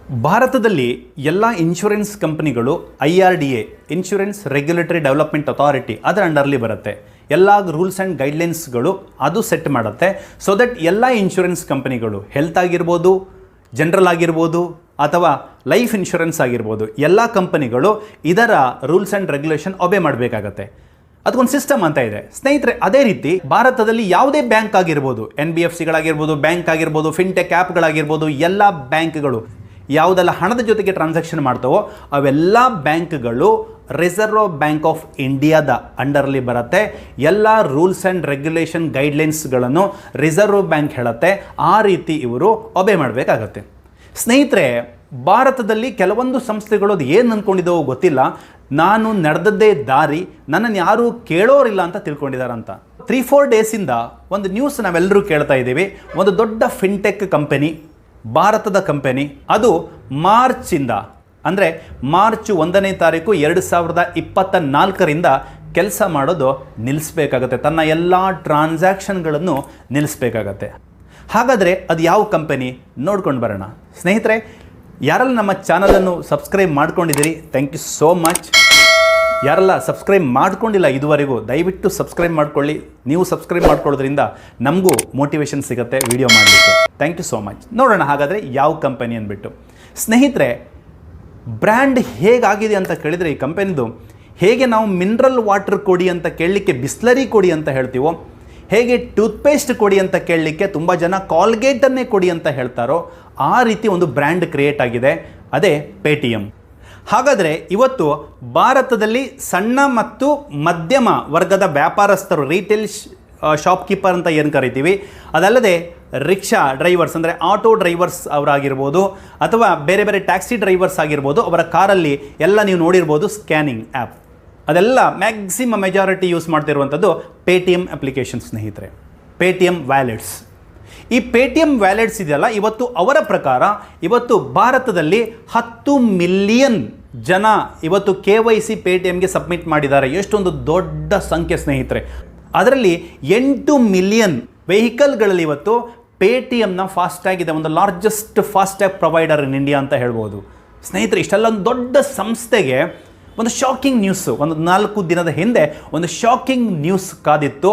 ಭಾರತದಲ್ಲಿ ಎಲ್ಲ ಇನ್ಶೂರೆನ್ಸ್ ಕಂಪನಿಗಳು IRDA insurance regulatory development authority ಅದರ ಅಂಡರ್ಲಿ ಬರುತ್ತೆ. ಎಲ್ಲ ರೂಲ್ಸ್ ಆ್ಯಂಡ್ ಗೈಡ್ಲೈನ್ಸ್ಗಳು ಅದು ಸೆಟ್ ಮಾಡುತ್ತೆ. ಸೊ ದಟ್ ಎಲ್ಲ ಇನ್ಶೂರೆನ್ಸ್ ಕಂಪನಿಗಳು ಹೆಲ್ತ್ ಆಗಿರ್ಬೋದು, ಜನರಲ್ ಆಗಿರ್ಬೋದು ಅಥವಾ ಲೈಫ್ ಇನ್ಶೂರೆನ್ಸ್ ಆಗಿರ್ಬೋದು, ಎಲ್ಲ ಕಂಪನಿಗಳು ಇದರ ರೂಲ್ಸ್ ಆ್ಯಂಡ್ ರೆಗ್ಯುಲೇಷನ್ ಒಬೆ ಮಾಡಬೇಕಾಗತ್ತೆ. ಅದಕ್ಕೊಂದು ಸಿಸ್ಟಮ್ ಅಂತ ಇದೆ ಸ್ನೇಹಿತರೆ. ಅದೇ ರೀತಿ ಭಾರತದಲ್ಲಿ ಯಾವುದೇ ಬ್ಯಾಂಕ್ ಆಗಿರ್ಬೋದು, NBFCಗಳಾಗಿರ್ಬೋದು, ಬ್ಯಾಂಕ್ ಆಗಿರ್ಬೋದು, ಫಿನ್ಟೆಕ್ ಆ್ಯಪ್ಗಳಾಗಿರ್ಬೋದು, ಎಲ್ಲ ಬ್ಯಾಂಕ್ಗಳು ಯಾವುದೆಲ್ಲ ಹಣದ ಜೊತೆಗೆ ಟ್ರಾನ್ಸಾಕ್ಷನ್ ಮಾಡ್ತಾವೋ ಅವೆಲ್ಲ ಬ್ಯಾಂಕ್ಗಳು ರಿಸರ್ವ್ ಬ್ಯಾಂಕ್ ಆಫ್ ಇಂಡಿಯಾದ ಅಂಡರ್ಲಿ ಬರುತ್ತೆ. ಎಲ್ಲ ರೂಲ್ಸ್ ಆ್ಯಂಡ್ ರೆಗ್ಯುಲೇಷನ್ ಗೈಡ್ಲೈನ್ಸ್ಗಳನ್ನು ರಿಸರ್ವ್ ಬ್ಯಾಂಕ್ ಹೇಳುತ್ತೆ. ಆ ರೀತಿ ಇವರು ಒಬೆ ಮಾಡಬೇಕಾಗತ್ತೆ. ಸ್ನೇಹಿತರೆ, ಭಾರತದಲ್ಲಿ ಕೆಲವೊಂದು ಸಂಸ್ಥೆಗಳು ಅದು ಏನು ಅಂದ್ಕೊಂಡಿದ್ದಾವೋ ಗೊತ್ತಿಲ್ಲ, ನಾನು ನಡೆದದ್ದೇ ದಾರಿ, ನನ್ನನ್ನು ಯಾರೂ ಕೇಳೋರಿಲ್ಲ ಅಂತ ತಿಳ್ಕೊಂಡಿದ್ದಾರಂತ. 3-4 ಡೇಸಿಂದ ಒಂದು ನ್ಯೂಸ್ ನಾವೆಲ್ಲರೂ ಕೇಳ್ತಾ ಇದ್ದೀವಿ. ಒಂದು ದೊಡ್ಡ ಫಿನ್ಟೆಕ್ ಕಂಪನಿ, ಭಾರತದ ಕಂಪನಿ, ಅದು ಮಾರ್ಚಿಂದ ಅಂದರೆ ಮಾರ್ಚ್ 1ನೇ ತಾರೀಕು 2024ರಿಂದ ಕೆಲಸ ಮಾಡೋದು ನಿಲ್ಲಿಸಬೇಕಾಗತ್ತೆ. ತನ್ನ ಎಲ್ಲ ಟ್ರಾನ್ಸಾಕ್ಷನ್ಗಳನ್ನು ನಿಲ್ಲಿಸಬೇಕಾಗತ್ತೆ. ಹಾಗಾದರೆ ಅದು ಯಾವ ಕಂಪನಿ ನೋಡ್ಕೊಂಡು ಬರೋಣ. ಸ್ನೇಹಿತರೆ, ಯಾರೆಲ್ಲ ನಮ್ಮ ಚಾನಲನ್ನು ಸಬ್ಸ್ಕ್ರೈಬ್ ಮಾಡ್ಕೊಂಡಿದ್ದೀರಿ, ಥ್ಯಾಂಕ್ ಯು ಸೋ ಮಚ್. ಯಾರೆಲ್ಲ ಸಬ್ಸ್ಕ್ರೈಬ್ ಮಾಡ್ಕೊಂಡಿಲ್ಲ ಇದುವರೆಗೂ, ದಯವಿಟ್ಟು ಸಬ್ಸ್ಕ್ರೈಬ್ ಮಾಡ್ಕೊಳ್ಳಿ. ನೀವು ಸಬ್ಸ್ಕ್ರೈಬ್ ಮಾಡ್ಕೊಳ್ಳೋದ್ರಿಂದ ನಮಗೂ ಮೋಟಿವೇಶನ್ ಸಿಗುತ್ತೆ ವಿಡಿಯೋ ಮಾಡಲಿಕ್ಕೆ. Thank you so much. ನೋಡೋಣ ಹಾಗಾದರೆ ಯಾವ ಕಂಪನಿ ಅಂದ್ಬಿಟ್ಟು. ಸ್ನೇಹಿತರೆ, ಬ್ರ್ಯಾಂಡ್ ಹೇಗಾಗಿದೆ ಅಂತ ಕೇಳಿದರೆ ಈ ಕಂಪನಿದು, ಹೇಗೆ ನಾವು ಮಿನರಲ್ ವಾಟರ್ ಕೊಡಿ ಅಂತ ಕೇಳಲಿಕ್ಕೆ ಬಿಸ್ಲರಿ ಕೊಡಿ ಅಂತ ಹೇಳ್ತೀವೋ, ಹೇಗೆ ಟೂತ್ಪೇಸ್ಟ್ ಕೊಡಿ ಅಂತ ಕೇಳಲಿಕ್ಕೆ ತುಂಬ ಜನ ಕಾಲ್ಗೇಟನ್ನೇ ಕೊಡಿ ಅಂತ ಹೇಳ್ತಾರೋ, ಆ ರೀತಿ ಒಂದು ಬ್ರ್ಯಾಂಡ್ ಕ್ರಿಯೇಟ್ ಆಗಿದೆ. ಅದೇ ಪೇಟಿಎಮ್. ಹಾಗಾದರೆ ಇವತ್ತು ಭಾರತದಲ್ಲಿ ಸಣ್ಣ ಮತ್ತು ಮಧ್ಯಮ ವರ್ಗದ ವ್ಯಾಪಾರಸ್ಥರು, ರೀಟೇಲ್ ಶಾಪ್ಕೀಪರ್ ಅಂತ ಏನು ಕರಿತೀವಿ, ಅದಲ್ಲದೆ ರಿಕ್ಷಾ ಡ್ರೈವರ್ಸ್ ಅಂದರೆ ಆಟೋ ಡ್ರೈವರ್ಸ್ ಅವರಾಗಿರ್ಬೋದು ಅಥವಾ ಬೇರೆ ಬೇರೆ ಟ್ಯಾಕ್ಸಿ ಡ್ರೈವರ್ಸ್ ಆಗಿರ್ಬೋದು, ಅವರ ಕಾರಲ್ಲಿ ಎಲ್ಲ ನೀವು ನೋಡಿರ್ಬೋದು ಸ್ಕ್ಯಾನಿಂಗ್ ಆ್ಯಪ್, ಅದೆಲ್ಲ ಮ್ಯಾಕ್ಸಿಮಮ್ ಮೆಜಾರಿಟಿ ಯೂಸ್ ಮಾಡ್ತಿರುವಂಥದ್ದು ಪೇಟಿಎಮ್ ಅಪ್ಲಿಕೇಶನ್. ಸ್ನೇಹಿತರೆ, ಪೇಟಿಎಮ್ ವ್ಯಾಲೆಟ್ಸ್, ಈ ಪೇಟಿಎಮ್ ವ್ಯಾಲೆಟ್ಸ್ ಇದೆಯಲ್ಲ, ಇವತ್ತು ಅವರ ಪ್ರಕಾರ ಇವತ್ತು ಭಾರತದಲ್ಲಿ 10 ಮಿಲಿಯನ್ ಜನ ಇವತ್ತು KYC ಪೇಟಿಎಮ್ಗೆ ಸಬ್ಮಿಟ್ ಮಾಡಿದ್ದಾರೆ. ಎಷ್ಟೊಂದು ದೊಡ್ಡ ಸಂಖ್ಯೆ ಸ್ನೇಹಿತರೆ. ಅದರಲ್ಲಿ 8 ಮಿಲಿಯನ್ ವೆಹಿಕಲ್ಗಳಲ್ಲಿ ಇವತ್ತು ಪೇಟಿಎಮ್ನ ಫಾಸ್ಟ್ಯಾಗ್ ಇದೆ. ಒಂದು largest FASTag provider in India ಅಂತ ಹೇಳ್ಬೋದು. ಸ್ನೇಹಿತರೆ, ಇಷ್ಟೆಲ್ಲ ಒಂದು ದೊಡ್ಡ ಸಂಸ್ಥೆಗೆ ಒಂದು ಶಾಕಿಂಗ್ ನ್ಯೂಸ್, ಒಂದು 4 ದಿನದ ಹಿಂದೆ ಒಂದು ಶಾಕಿಂಗ್ ನ್ಯೂಸ್ ಕಾದಿತ್ತು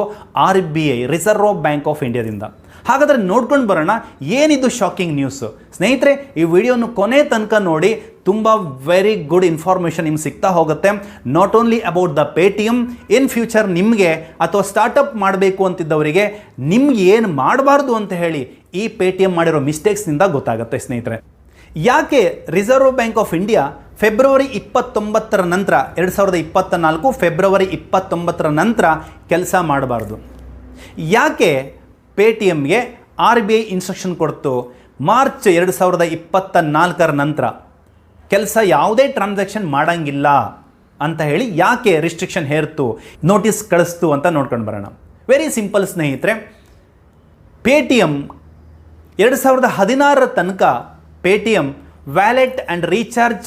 RBI ರಿಸರ್ವ್ ಬ್ಯಾಂಕ್ ಆಫ್ ಇಂಡಿಯಾದಿಂದ. ಹಾಗಾದರೆ ನೋಡ್ಕೊಂಡು ಬರೋಣ ಏನಿದು ಶಾಕಿಂಗ್ ನ್ಯೂಸ್. ಸ್ನೇಹಿತರೆ, ಈ ವಿಡಿಯೋನು ಕೊನೆ ತನಕ ನೋಡಿ, ತುಂಬ ವೆರಿ ಗುಡ್ ಇನ್ಫಾರ್ಮೇಷನ್ ನಿಮ್ಗೆ ಸಿಗ್ತಾ ಹೋಗುತ್ತೆ. Not only about the Paytm, in future ನಿಮಗೆ ಅಥವಾ ಸ್ಟಾರ್ಟಪ್ ಮಾಡಬೇಕು ಅಂತಿದ್ದವರಿಗೆ ನಿಮ್ಗೆ ಏನು ಮಾಡಬಾರ್ದು ಅಂತ ಹೇಳಿ ಈ ಪೇಟಿಎಮ್ ಮಾಡಿರೋ ಮಿಸ್ಟೇಕ್ಸ್ನಿಂದ ಗೊತ್ತಾಗುತ್ತೆ. ಸ್ನೇಹಿತರೆ, ಯಾಕೆ reserve bank of India February 29ರ ನಂತರ 2024 ಫೆಬ್ರವರಿ 29ರ ನಂತರ ಕೆಲಸ ಮಾಡಬಾರ್ದು? ಯಾಕೆ ಪೇಟಿಎಮ್ಗೆ RBI ಇನ್ಸ್ಟ್ರಕ್ಷನ್ ಕೊಡ್ತು ಮಾರ್ಚ್ 2024ರ ನಂತರ ಕೆಲಸ ಯಾವುದೇ ಟ್ರಾನ್ಸಾಕ್ಷನ್ ಮಾಡೋಂಗಿಲ್ಲ ಅಂತ ಹೇಳಿ ಯಾಕೆ ರಿಸ್ಟ್ರಿಕ್ಷನ್ ಹೇರ್ತು, ನೋಟಿಸ್ ಕಳಿಸ್ತು ಅಂತ ನೋಡ್ಕೊಂಡು ಬರೋಣ. ವೆರಿ ಸಿಂಪಲ್ ಸ್ನೇಹಿತರೆ. ಪೇಟಿಎಮ್ 2016ರ ತನಕ ಪೇಟಿಎಮ್ ವ್ಯಾಲೆಟ್ ಆ್ಯಂಡ್ ರೀಚಾರ್ಜ್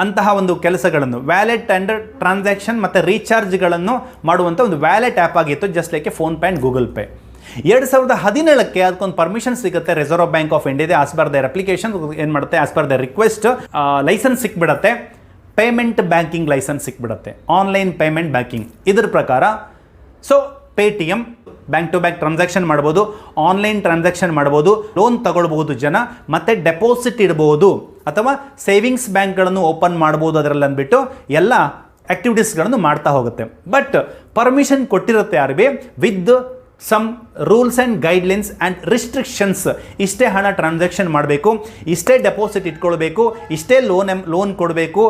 ಅಂತಹ ಒಂದು ಕೆಲಸಗಳನ್ನು, ವ್ಯಾಲೆಟ್ ಆ್ಯಂಡ್ ಟ್ರಾನ್ಸಾಕ್ಷನ್ ಮತ್ತು ರೀಚಾರ್ಜ್ಗಳನ್ನು ಮಾಡುವಂಥ ಒಂದು ವ್ಯಾಲೆಟ್ ಆ್ಯಪ್ ಆಗಿತ್ತು, just like PhonePe and Google Pay. 2017ಕ್ಕೆ ಅದಕ್ಕೊಂದು ಪರ್ಮಿಷನ್ ಸಿಗುತ್ತೆ ರಿಸರ್ವ್ ಬ್ಯಾಂಕ್ ಆಫ್ ಇಂಡಿಯಾದ. ಆಸ್ ಪರ್ ದೇರ್ ಅಪ್ಲಿಕೇಶನ್ ಏನು ಮಾಡುತ್ತೆ, as per their request license ಸಿಕ್ಬಿಡುತ್ತೆ, ಪೇಮೆಂಟ್ ಬ್ಯಾಂಕಿಂಗ್ ಲೈಸೆನ್ಸ್ ಸಿಕ್ಬಿಡುತ್ತೆ, ಆನ್ಲೈನ್ ಪೇಮೆಂಟ್ ಬ್ಯಾಂಕಿಂಗ್. ಇದ್ರ ಪ್ರಕಾರ so Paytm bank to bank transaction ಮಾಡ್ಬೋದು, ಆನ್ಲೈನ್ ಟ್ರಾನ್ಸಾಕ್ಷನ್ ಮಾಡ್ಬೋದು, ಲೋನ್ ತಗೊಳ್ಬಹುದು ಜನ, ಮತ್ತು ಡೆಪಾಸಿಟ್ ಇಡ್ಬೋದು ಅಥವಾ ಸೇವಿಂಗ್ಸ್ ಬ್ಯಾಂಕ್ಗಳನ್ನು ಓಪನ್ ಮಾಡ್ಬೋದು ಅದರಲ್ಲಿ ಅಂದ್ಬಿಟ್ಟು ಎಲ್ಲ ಆ್ಯಕ್ಟಿವಿಟೀಸ್ಗಳನ್ನು ಮಾಡ್ತಾ ಹೋಗುತ್ತೆ. ಬಟ್ ಪರ್ಮಿಷನ್ ಕೊಟ್ಟಿರುತ್ತೆ RBI with some rules and guidelines and restrictions. ಇಷ್ಟೇ ಹಣ ಟ್ರಾನ್ಸಾಕ್ಷನ್ ಮಾಡಬೇಕು, ಇಷ್ಟೇ ಡೆಪಾಸಿಟ್ ಇಟ್ಕೊಳ್ಬೇಕು, ಇಷ್ಟೇ ಲೋನ್ ಕೊಡಬೇಕು,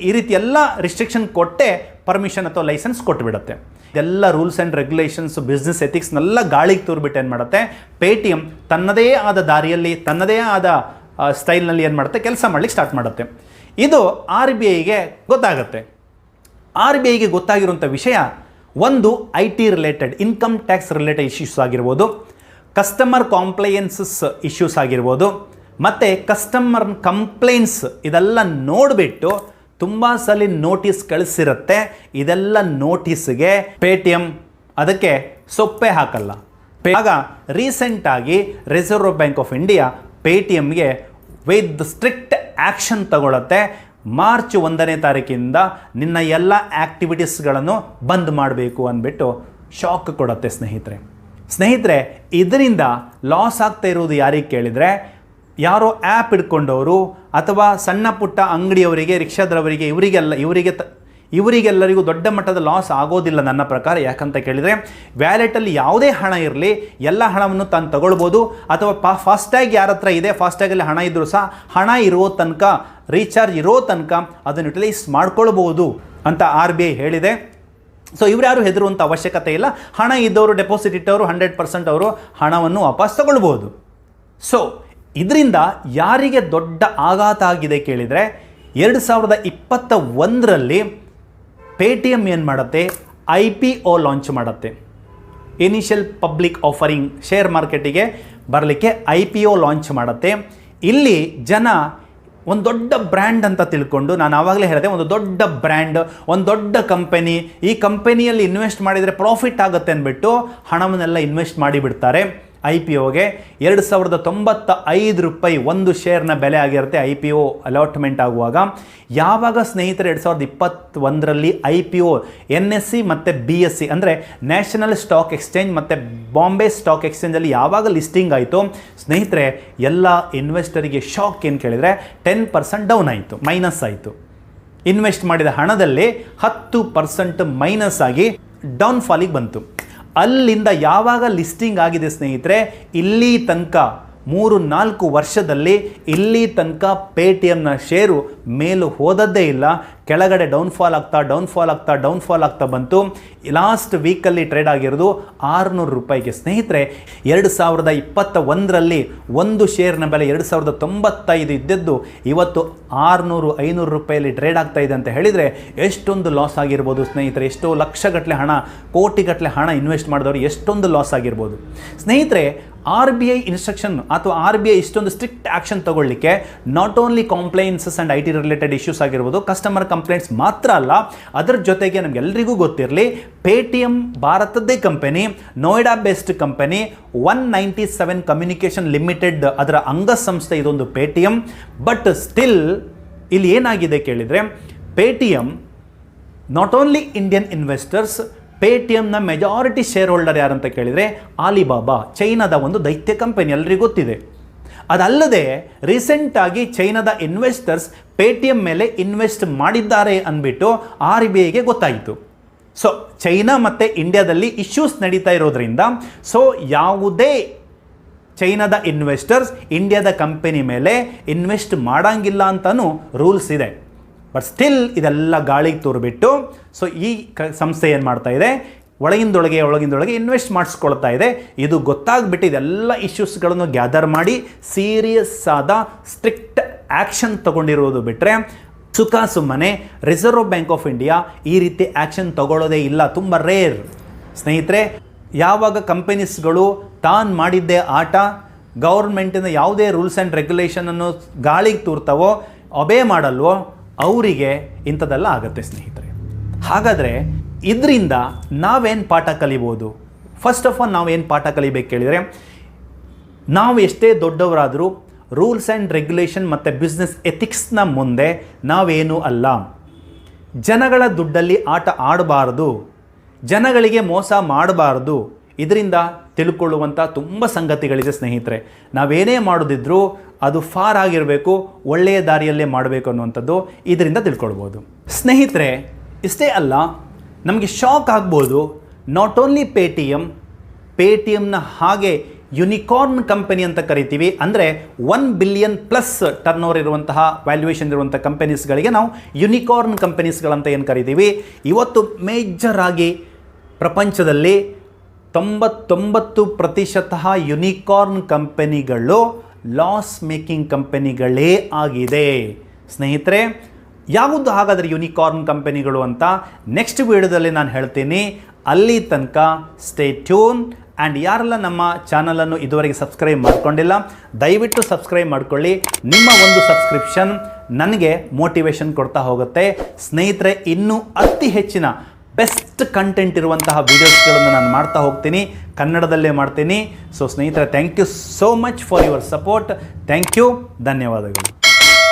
ಈ ರೀತಿ ಎಲ್ಲ ರಿಸ್ಟ್ರಿಕ್ಷನ್ ಕೊಟ್ಟೆ ಪರ್ಮಿಷನ್ ಅಥವಾ ಲೈಸೆನ್ಸ್ ಕೊಟ್ಟುಬಿಡುತ್ತೆ. ಎಲ್ಲ ರೂಲ್ಸ್ ಆ್ಯಂಡ್ ರೆಗ್ಯುಲೇಷನ್ಸ್, ಬಿಸ್ನೆಸ್ ಎಥಿಕ್ಸ್ನೆಲ್ಲ ಗಾಳಿಗೆ ತೂರ್ಬಿಟ್ಟು ಏನು ಮಾಡುತ್ತೆ, ಪೇಟಿಎಮ್ ತನ್ನದೇ ಆದ ದಾರಿಯಲ್ಲಿ, ತನ್ನದೇ ಆದ ಸ್ಟೈಲ್ನಲ್ಲಿ ಏನು ಮಾಡುತ್ತೆ, ಕೆಲಸ ಮಾಡಲಿಕ್ಕೆ ಸ್ಟಾರ್ಟ್ ಮಾಡುತ್ತೆ. ಇದು RBIಗೆ ಗೊತ್ತಾಗುತ್ತೆ. RBIಗೆ ಗೊತ್ತಾಗಿರುವಂಥ ವಿಷಯ ಒಂದು IT related, income tax related issues ಆಗಿರ್ಬೋದು, ಕಸ್ಟಮರ್ ಕಾಂಪ್ಲೈಯನ್ಸಸ್ ಇಶ್ಯೂಸ್ ಆಗಿರ್ಬೋದು, ಮತ್ತು ಕಸ್ಟಮರ್ ಕಂಪ್ಲೇಂಟ್ಸ್, ಇದೆಲ್ಲ ನೋಡಿಬಿಟ್ಟು ತುಂಬ ಸಲ ನೋಟಿಸ್ ಕಳಿಸಿರುತ್ತೆ. ಇದೆಲ್ಲ ನೋಟಿಸ್ಗೆ ಪೇಟಿಎಮ್ ಅದಕ್ಕೆ ಸೊಪ್ಪೆ ಹಾಕಲ್ಲ. ಆಗ ರೀಸೆಂಟಾಗಿ ರಿಸರ್ವ್ ಬ್ಯಾಂಕ್ ಆಫ್ ಇಂಡಿಯಾ ಪೇಟಿಎಮ್ಗೆ ವಿತ್ ಸ್ಟ್ರಿಕ್ಟ್ ಆ್ಯಕ್ಷನ್ ತಗೊಳುತ್ತೆ. ಮಾರ್ಚ್ 1ನೇ ತಾರೀಕಿಂದ ನಿನ್ನ ಎಲ್ಲ ಆ್ಯಕ್ಟಿವಿಟೀಸ್ಗಳನ್ನು ಬಂದ್ ಮಾಡಬೇಕು ಅಂದ್ಬಿಟ್ಟು ಶಾಕ್ ಕೊಡುತ್ತೆ ಸ್ನೇಹಿತರೆ. ಇದರಿಂದ ಲಾಸ್ ಆಗ್ತಾ ಇರೋದು ಯಾರಿಗೆ ಕೇಳಿದರೆ, ಯಾರೋ ಆ್ಯಪ್ ಹಿಡ್ಕೊಂಡವರು ಅಥವಾ ಸಣ್ಣ ಪುಟ್ಟ ಅಂಗಡಿಯವರಿಗೆ, ರಿಕ್ಷಾದವರಿಗೆ, ಇವರಿಗೆಲ್ಲರಿಗೂ ದೊಡ್ಡ ಮಟ್ಟದ ಲಾಸ್ ಆಗೋದಿಲ್ಲ ನನ್ನ ಪ್ರಕಾರ. ಯಾಕಂತ ಕೇಳಿದರೆ ವ್ಯಾಲೆಟಲ್ಲಿ ಯಾವುದೇ ಹಣ ಇರಲಿ, ಎಲ್ಲ ಹಣವನ್ನು ತಾನು ತಗೊಳ್ಬೋದು. ಅಥವಾ ಫಾಸ್ಟ್ಯಾಗ್ ಯಾರ ಹತ್ರ ಇದೆ, ಫಾಸ್ಟ್ಯಾಗಲ್ಲಿ ಹಣ ಇದ್ದರೂ ಸಹ ಹಣ ಇರೋ ತನಕ, ರೀಚಾರ್ಜ್ ಇರೋ ತನಕ ಅದನ್ನು ಯುಟಿಲೈಸ್ ಮಾಡ್ಕೊಳ್ಬೋದು ಅಂತ RBI ಹೇಳಿದೆ. ಸೊ ಇವರ್ಯಾರು ಹೆದರುವಂಥ ಅವಶ್ಯಕತೆ ಇಲ್ಲ. ಹಣ ಇದ್ದವರು, ಡೆಪಾಸಿಟ್ ಇಟ್ಟವರು 100% ಅವರು ಹಣವನ್ನು ವಾಪಸ್ ತಗೊಳ್ಬೋದು. ಸೊ ಇದರಿಂದ ಯಾರಿಗೆ ದೊಡ್ಡ ಆಘಾತ ಆಗಿದೆ ಕೇಳಿದರೆ, 2021ರಲ್ಲಿ ಪೇಟಿಎಮ್ ಏನು ಮಾಡುತ್ತೆ, IPO ಲಾಂಚ್ ಮಾಡುತ್ತೆ. ಇನಿಷಿಯಲ್ ಪಬ್ಲಿಕ್ ಆಫರಿಂಗ್, ಶೇರ್ ಮಾರ್ಕೆಟಿಗೆ ಬರಲಿಕ್ಕೆ IPO ಲಾಂಚ್ ಮಾಡುತ್ತೆ. ಇಲ್ಲಿ ಜನ ಒಂದು ದೊಡ್ಡ ಬ್ರ್ಯಾಂಡ್ ಅಂತ ತಿಳ್ಕೊಂಡು, ನಾನು ಆವಾಗಲೇ ಹೇಳಿದೆ, ಒಂದು ದೊಡ್ಡ ಬ್ರ್ಯಾಂಡ್, ಒಂದು ದೊಡ್ಡ ಕಂಪನಿ, ಈ ಕಂಪನಿಯಲ್ಲಿ ಇನ್ವೆಸ್ಟ್ ಮಾಡಿದರೆ ಪ್ರಾಫಿಟ್ ಆಗುತ್ತೆ ಅಂದ್ಬಿಟ್ಟು ಹಣವನ್ನೆಲ್ಲ ಇನ್ವೆಸ್ಟ್ ಮಾಡಿಬಿಡ್ತಾರೆ. IPOಗೆ 2095 ರೂಪಾಯಿ ಒಂದು ಶೇರ್ನ ಬೆಲೆ ಆಗಿರುತ್ತೆ IPO ಅಲಾಟ್ಮೆಂಟ್ ಆಗುವಾಗ. ಯಾವಾಗ ಸ್ನೇಹಿತರೆ 2021ರಲ್ಲಿ IPO NSE ಮತ್ತು BSE ಅಂದರೆ ನ್ಯಾಷನಲ್ ಸ್ಟಾಕ್ ಎಕ್ಸ್ಚೇಂಜ್ ಮತ್ತು ಬಾಂಬೆ ಸ್ಟಾಕ್ ಎಕ್ಸ್ಚೇಂಜಲ್ಲಿ ಯಾವಾಗ ಲಿಸ್ಟಿಂಗ್ ಆಯಿತು ಸ್ನೇಹಿತರೆ, ಎಲ್ಲ ಇನ್ವೆಸ್ಟರಿಗೆ ಶಾಕ್. ಏನು ಕೇಳಿದರೆ 10% ಡೌನ್ ಆಯಿತು, ಮೈನಸ್ ಆಯಿತು. ಇನ್ವೆಸ್ಟ್ ಮಾಡಿದ ಹಣದಲ್ಲಿ 10% ಮೈನಸ್ ಆಗಿ ಡೌನ್ಫಾಲಿಗೆ ಬಂತು. ಅಲ್ಲಿಂದ ಯಾವಾಗ ಲಿಸ್ಟಿಂಗ್ ಆಗಿದೆ ಸ್ನೇಹಿತರೆ, ಇಲ್ಲಿ ತನಕ 3-4 ವರ್ಷದಲ್ಲಿ ಇಲ್ಲಿ ತನಕ ಪೇಟಿಎಮ್ನ ಶೇರು ಮೇಲೂ ಹೋದದ್ದೇ ಇಲ್ಲ. ಕೆಳಗಡೆ ಡೌನ್ಫಾಲ್ ಆಗ್ತಾ ಬಂತು. ಲಾಸ್ಟ್ ವೀಕಲ್ಲಿ ಟ್ರೇಡ್ ಆಗಿರೋದು 600 ರೂಪಾಯಿಗೆ. ಸ್ನೇಹಿತರೆ, 2021ರಲ್ಲಿ ಒಂದು ಶೇರ್ನ ಬೆಲೆ 2095 ಇದ್ದದ್ದು ಇವತ್ತು 600-500 ರೂಪಾಯಲ್ಲಿ ಟ್ರೇಡ್ ಆಗ್ತಾ ಇದೆ ಅಂತ ಹೇಳಿದರೆ ಎಷ್ಟೊಂದು ಲಾಸ್ ಆಗಿರ್ಬೋದು ಸ್ನೇಹಿತರೆ. ಎಷ್ಟೋ ಲಕ್ಷಗಟ್ಟಲೆ ಹಣ, ಕೋಟಿಗಟ್ಟಲೆ ಹಣ ಇನ್ವೆಸ್ಟ್ ಮಾಡಿದವರು ಎಷ್ಟೊಂದು ಲಾಸ್ ಆಗಿರ್ಬೋದು ಸ್ನೇಹಿತರೆ. RBI ಇನ್ಸ್ಟ್ರಕ್ಷನ್ ಅಥವಾ RBI ಇಷ್ಟೊಂದು ಸ್ಟ್ರಿಕ್ಟ್ ಆ್ಯಕ್ಷನ್ ತಗೊಳ್ಳಿಕ್ಕೆ not only compliances and IT related issues ಆಗಿರ್ಬೋದು, ಕಸ್ಟಮರ್ ಕಂಪ್ಲೇಂಟ್ಸ್ ಮಾತ್ರ ಅಲ್ಲ, ಅದರ ಜೊತೆಗೆ ನಮಗೆಲ್ಲರಿಗೂ ಗೊತ್ತಿರಲಿ, ಪೇಟಿಎಮ್ ಭಾರತದ್ದೇ company, Noida based company, 197 communication limited ಅದರ ಅಂಗಸಂಸ್ಥೆ ಇದೊಂದು ಪೇಟಿಎಮ್. ಬಟ್ ಸ್ಟಿಲ್ ಇಲ್ಲಿ ಏನಾಗಿದೆ ಕೇಳಿದರೆ, Paytm not only Indian investors, ಪೇಟಿಎಮ್ನ ಮೆಜಾರಿಟಿ ಶೇರ್ ಹೋಲ್ಡರ್ ಯಾರಂತ ಕೇಳಿದರೆ ಆಲಿಬಾಬಾ, ಚೈನಾದ ಒಂದು ದೈತ್ಯ ಕಂಪನಿ, ಎಲ್ರಿಗೂ ಗೊತ್ತಿದೆ. ಅದಲ್ಲದೆ ರೀಸೆಂಟಾಗಿ ಚೈನಾದ ಇನ್ವೆಸ್ಟರ್ಸ್ ಪೇಟಿಎಮ್ ಮೇಲೆ ಇನ್ವೆಸ್ಟ್ ಮಾಡಿದ್ದಾರೆ ಅಂದ್ಬಿಟ್ಟು RBIಗೆ ಗೊತ್ತಾಯಿತು. ಸೊ ಚೈನಾ ಮತ್ತು ಇಂಡಿಯಾದಲ್ಲಿ ಇಶ್ಯೂಸ್ ನಡೀತಾ ಇರೋದ್ರಿಂದ ಸೊ ಯಾವುದೇ ಚೈನಾದ ಇನ್ವೆಸ್ಟರ್ಸ್ ಇಂಡಿಯಾದ ಕಂಪನಿ ಮೇಲೆ ಇನ್ವೆಸ್ಟ್ ಮಾಡೋಂಗಿಲ್ಲ ಅಂತಲೂ ರೂಲ್ಸ್ ಇದೆ. ಬಟ್ ಸ್ಟಿಲ್ ಇದೆಲ್ಲ ಗಾಳಿಗೆ ತೋರ್ಬಿಟ್ಟು ಸೊ ಈ ಸಂಸ್ಥೆ ಏನು ಮಾಡ್ತಾ ಇದೆ, ಒಳಗಿಂದೊಳಗೆ ಇನ್ವೆಸ್ಟ್ ಮಾಡಿಸ್ಕೊಳ್ತಾ ಇದೆ. ಇದು ಗೊತ್ತಾಗ್ಬಿಟ್ಟು ಇದೆಲ್ಲ ಇಶ್ಯೂಸ್ಗಳನ್ನು ಗ್ಯಾದರ್ ಮಾಡಿ ಸೀರಿಯಸ್ ಆದ ಸ್ಟ್ರಿಕ್ಟ್ ಆ್ಯಕ್ಷನ್ ತಗೊಂಡಿರೋದು ಬಿಟ್ಟರೆ ಸುಮ್ಮನೆ ರಿಸರ್ವ್ ಬ್ಯಾಂಕ್ ಆಫ್ ಇಂಡಿಯಾ ಈ ರೀತಿ ಆ್ಯಕ್ಷನ್ ತಗೊಳ್ಳೋದೇ ಇಲ್ಲ, ತುಂಬ ರೇರ್ ಸ್ನೇಹಿತರೆ. ಯಾವಾಗ ಕಂಪನೀಸ್ಗಳು ತಾನು ಮಾಡಿದ್ದೇ ಆಟ, ಗೌರ್ಮೆಂಟಿನ ಯಾವುದೇ ರೂಲ್ಸ್ ಆ್ಯಂಡ್ ರೆಗ್ಯುಲೇಷನನ್ನು ಗಾಳಿಗೆ ತೂರ್ತಾವೋ, ಒಬೇ ಮಾಡಲ್ವೋ, ಅವರಿಗೆ ಇಂಥದ್ದೆಲ್ಲ ಆಗುತ್ತೆ ಸ್ನೇಹಿತರೆ. ಹಾಗಾದರೆ ಇದರಿಂದ ನಾವೇನು ಪಾಠ ಕಲಿಬೋದು? ಫಸ್ಟ್ ಆಫ್ ಆಲ್ ನಾವೇನು ಪಾಠ ಕಲಿಬೇಕು ಕೇಳಿದರೆ, ನಾವು ಎಷ್ಟೇ ದೊಡ್ಡವರಾದರೂ ರೂಲ್ಸ್ ಆ್ಯಂಡ್ ರೆಗ್ಯುಲೇಷನ್ ಮತ್ತು ಬಿಸ್ನೆಸ್ ಎಥಿಕ್ಸ್ನ ಮುಂದೆ ನಾವೇನೂ ಅಲ್ಲ. ಜನಗಳ ದುಡ್ಡಲ್ಲಿ ಆಟ ಆಡಬಾರ್ದು, ಜನಗಳಿಗೆ ಮೋಸ ಮಾಡಬಾರ್ದು. ಇದರಿಂದ ತಿಳ್ಕೊಳ್ಳುವಂಥ ತುಂಬ ಸಂಗತಿಗಳಿದೆ ಸ್ನೇಹಿತರೆ. ನಾವೇನೇ ಮಾಡೋದಿದ್ರೂ ಅದು ಫಾರ್ ಆಗಿರಬೇಕು, ಒಳ್ಳೆಯ ದಾರಿಯಲ್ಲೇ ಮಾಡಬೇಕು ಅನ್ನುವಂಥದ್ದು ಇದರಿಂದ ತಿಳ್ಕೊಳ್ಬೋದು ಸ್ನೇಹಿತರೆ. ಇಷ್ಟೇ ಅಲ್ಲ, ನಮಗೆ ಶಾಕ್ ಆಗ್ಬೋದು, ನಾಟ್ ಓನ್ಲಿ ಪೇಟಿಎಮ್ನ ಹಾಗೆ ಯುನಿಕಾರ್ನ್ ಕಂಪನಿ ಅಂತ ಕರಿತೀವಿ, ಅಂದರೆ 1 ಬಿಲಿಯನ್ ಪ್ಲಸ್ ಟರ್ನ್ ಓವರ್ ಇರುವಂತಹ ವ್ಯಾಲ್ಯೂಯೇಷನ್ ಇರುವಂಥ ಕಂಪನೀಸ್ಗಳಿಗೆ ನಾವು ಯುನಿಕಾರ್ನ್ ಕಂಪನೀಸ್ಗಳಂತ ಏನು ಕರಿತೀವಿ. ಇವತ್ತು ಮೇಜರ್ ಆಗಿ ಪ್ರಪಂಚದಲ್ಲಿ 99% ಯುನಿಕಾರ್ನ್ ಕಂಪನಿಗಳು ಲಾಸ್ ಮೇಕಿಂಗ್ ಕಂಪನಿಗಳೇ ಆಗಿದೆ ಸ್ನೇಹಿತರೆ. ಯಾವುದು ಹಾಗಾದರೆ ಯುನಿಕಾರ್ನ್ ಕಂಪನಿಗಳು ಅಂತ ನೆಕ್ಸ್ಟ್ ವಿಡಿಯೋದಲ್ಲಿ ನಾನು ಹೇಳ್ತೀನಿ. ಅಲ್ಲಿ ತನಕ ಸ್ಟೇ ಟ್ಯೂನ್. ಆ್ಯಂಡ್ ಯಾರೆಲ್ಲ ನಮ್ಮ ಚಾನಲನ್ನು ಇದುವರೆಗೆ ಸಬ್ಸ್ಕ್ರೈಬ್ ಮಾಡ್ಕೊಂಡಿಲ್ಲ, ದಯವಿಟ್ಟು ಸಬ್ಸ್ಕ್ರೈಬ್ ಮಾಡ್ಕೊಳ್ಳಿ. ನಿಮ್ಮ ಒಂದು ಸಬ್ಸ್ಕ್ರಿಪ್ಷನ್ ನನಗೆ ಮೋಟಿವೇಶನ್ ಕೊಡ್ತಾ ಹೋಗುತ್ತೆ ಸ್ನೇಹಿತರೆ. ಇನ್ನೂ ಅತಿ ಹೆಚ್ಚಿನ ಬೆಸ್ಟ್ ಕಂಟೆಂಟ್ ಇರುವಂತಹ ವೀಡಿಯೋಸ್ಗಳನ್ನು ನಾನು ಮಾಡ್ತಾ ಹೋಗ್ತೀನಿ, ಕನ್ನಡದಲ್ಲೇ ಮಾಡ್ತೀನಿ. ಸೊ ಸ್ನೇಹಿತರೆ, thank you so much for your support. Thank you, ಧನ್ಯವಾದಗಳು.